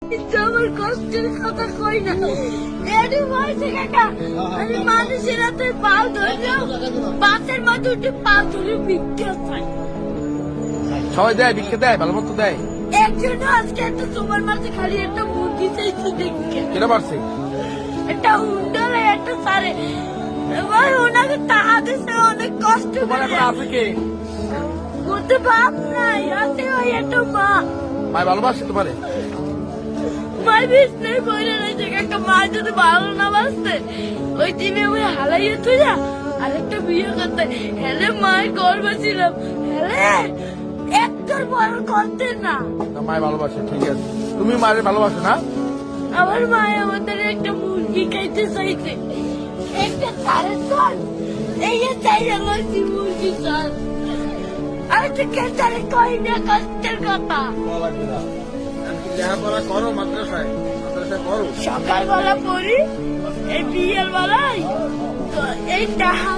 কিন্তু আমার কষ্টের কথা কই না। এরই বয়সে কাকা আমি মানুষের হাতে পা ধরলেও বাসের মধ্যে উঠে পা ধরে ভিক্ষা পাই। সবাই দেয়, ভিক্ষা দেয়, ভালো মতো দেয়। একজন আজকে একটা তোমার মাঝে খালি একটা মুরগি চাইছে দেখে কেটা পারছে? একটা হুন্ডারে একটা সারে এবার ওনাকে টাকা দিতে অনেক কষ্ট তোমার করে। এখন আছে কে? বলতে বাপ নাই, আছে ওই একটা মা। মায় ভালোবাসে তোমারে? মায়ের বিছনায় পড়ে রয়েছে কাকা। মা যদি ভালো না বাসতে ওই দিনে ওই হালাইয়ে তুই না আরেকটা বিয়ে করতে হেলে মায়ের গর্ব ছিলাম। হেলে একটার বড় করতে না। না, মায় ভালোবাসে, ঠিক আছে। তুমি মায়ের ভালোবাসো না? আমার মায়ে আমাদের একটা মুরগি খাইতে চাইছে, একটা সারের দল এই চাই আমার মুরগি চাল। আমি তো কেটারে কই না কষ্টের কথা। লেখাপড়া করো মাদ্রাসায়, করো। সকালবেলা পড়ি, এই বিয়ের বেলায় তো এই টাকা